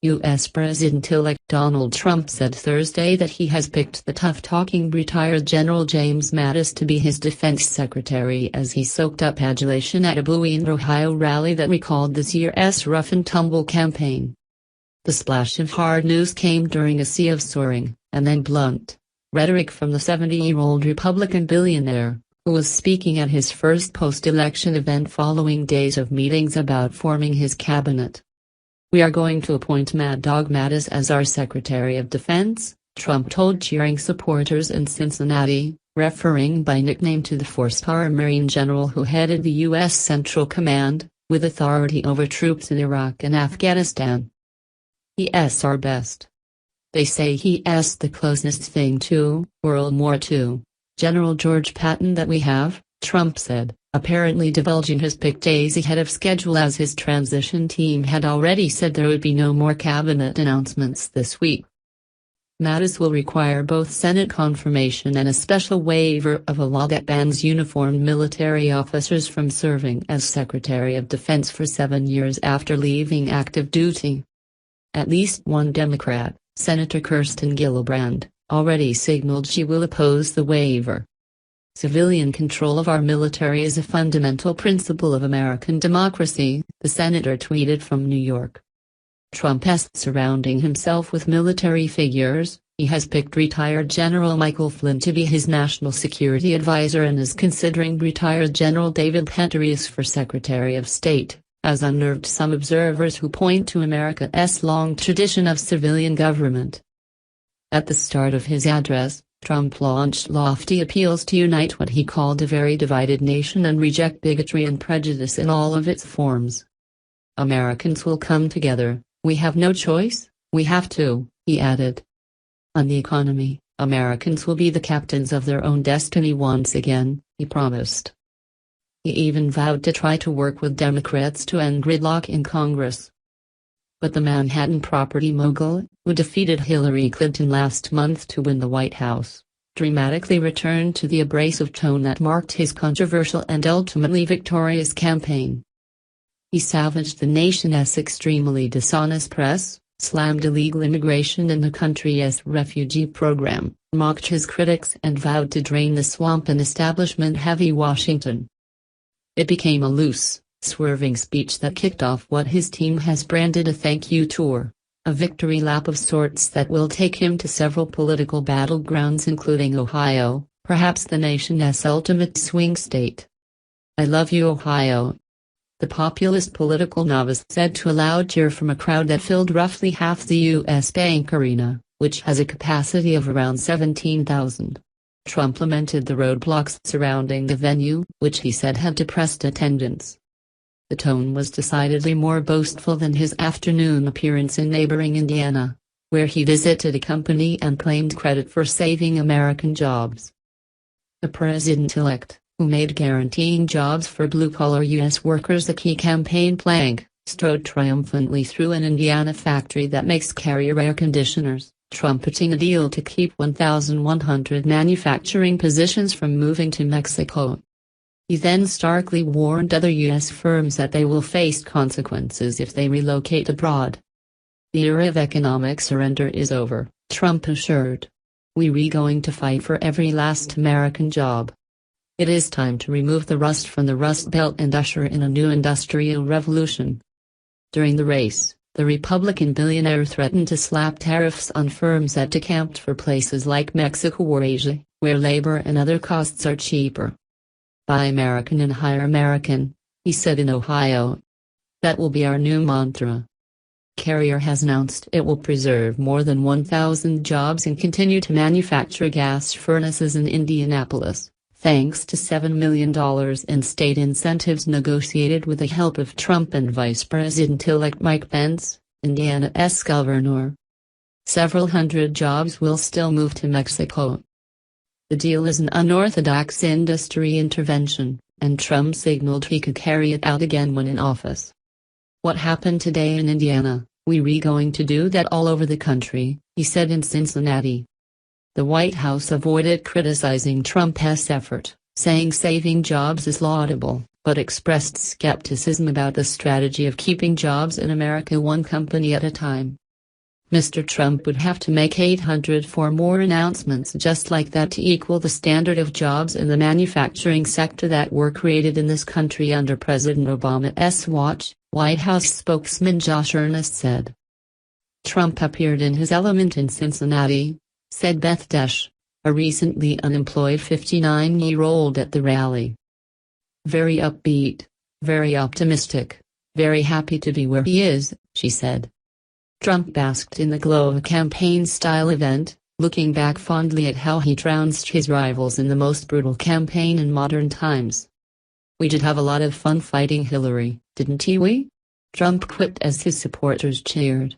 U.S. President-elect Donald Trump said Thursday that he has picked the tough-talking retired General James Mattis to be his defense secretary as he soaked up adulation at a buoyant Ohio rally that recalled this year's rough-and-tumble campaign. The splash of hard news came during a sea of soaring, and then blunt, rhetoric from the 70-year-old Republican billionaire, who was speaking at his first post-election event following days of meetings about forming his cabinet. "We are going to appoint Mad Dog Mattis as our Secretary of Defense," Trump told cheering supporters in Cincinnati, referring by nickname to the four-star Marine general who headed the U.S. Central Command, with authority over troops in Iraq and Afghanistan. "He's our best. They say he's the closest thing to World War II, General George Patton that we have," Trump said, apparently divulging his pick days ahead of schedule as his transition team had already said there would be no more cabinet announcements this week. Mattis will require both Senate confirmation and a special waiver of a law that bans uniformed military officers from serving as Secretary of Defense for 7 years after leaving active duty. At least one Democrat, Senator Kirsten Gillibrand, already signaled she will oppose the waiver. "Civilian control of our military is a fundamental principle of American democracy," the senator tweeted from New York. Trump is surrounding himself with military figures. He has picked retired General Michael Flynn to be his national security advisor and is considering retired General David Petraeus for Secretary of State, has unnerved some observers who point to America's long tradition of civilian government. At the start of his address, Trump launched lofty appeals to unite what he called a very divided nation and reject bigotry and prejudice in all of its forms. "Americans will come together, we have no choice, we have to," he added. On the economy, Americans will be the captains of their own destiny once again, he promised. He even vowed to try to work with Democrats to end gridlock in Congress. But the Manhattan property mogul, who defeated Hillary Clinton last month to win the White House, dramatically returned to the abrasive tone that marked his controversial and ultimately victorious campaign. He savaged the nation's extremely dishonest press, slammed illegal immigration in the country's refugee program, mocked his critics and vowed to drain the swamp in establishment-heavy Washington. It became a loose, swerving speech that kicked off what his team has branded a thank you tour, a victory lap of sorts that will take him to several political battlegrounds including Ohio, perhaps the nation's ultimate swing state. "I love you, Ohio," the populist political novice said to a loud cheer from a crowd that filled roughly half the U.S. Bank Arena, which has a capacity of around 17,000. Trump lamented the roadblocks surrounding the venue, which he said had depressed attendance. The tone was decidedly more boastful than his afternoon appearance in neighboring Indiana, where he visited a company and claimed credit for saving American jobs. The president-elect, who made guaranteeing jobs for blue-collar U.S. workers a key campaign plank, strode triumphantly through an Indiana factory that makes Carrier air conditioners, trumpeting a deal to keep 1,100 manufacturing positions from moving to Mexico. He then starkly warned other U.S. firms that they will face consequences if they relocate abroad. "The era of economic surrender is over," Trump assured. "We're going to fight for every last American job. It is time to remove the rust from the Rust Belt and usher in a new industrial revolution." During the race, the Republican billionaire threatened to slap tariffs on firms that decamped for places like Mexico or Asia, where labor and other costs are cheaper. "Buy American and hire American," he said in Ohio. "That will be our new mantra." Carrier has announced it will preserve more than 1,000 jobs and continue to manufacture gas furnaces in Indianapolis, thanks to $7 million in state incentives negotiated with the help of Trump and Vice President-elect Mike Pence, Indiana's governor. Several hundred jobs will still move to Mexico. The deal is an unorthodox industry intervention, and Trump signaled he could carry it out again when in office. "What happened today in Indiana, we're going to do that all over the country," he said in Cincinnati. The White House avoided criticizing Trump's effort, saying saving jobs is laudable, but expressed skepticism about the strategy of keeping jobs in America one company at a time. Mr. Trump would have to make 804 more announcemements just like that to equal the standard of jobs in the manufacturing sector that were created in this country under President Obama's watch, White House spokesman Josh Earnest said. Trump appeared in his element in Cincinnati, said Beth Desch, a recently unemployed 59-year-old at the rally. Very upbeat, very optimistic, very happy to be where he is, she said. Trump basked in the glow of a campaign-style event, looking back fondly at how he trounced his rivals in the most brutal campaign in modern times. "We did have a lot of fun fighting Hillary, didn't we?" Trump quipped as his supporters cheered.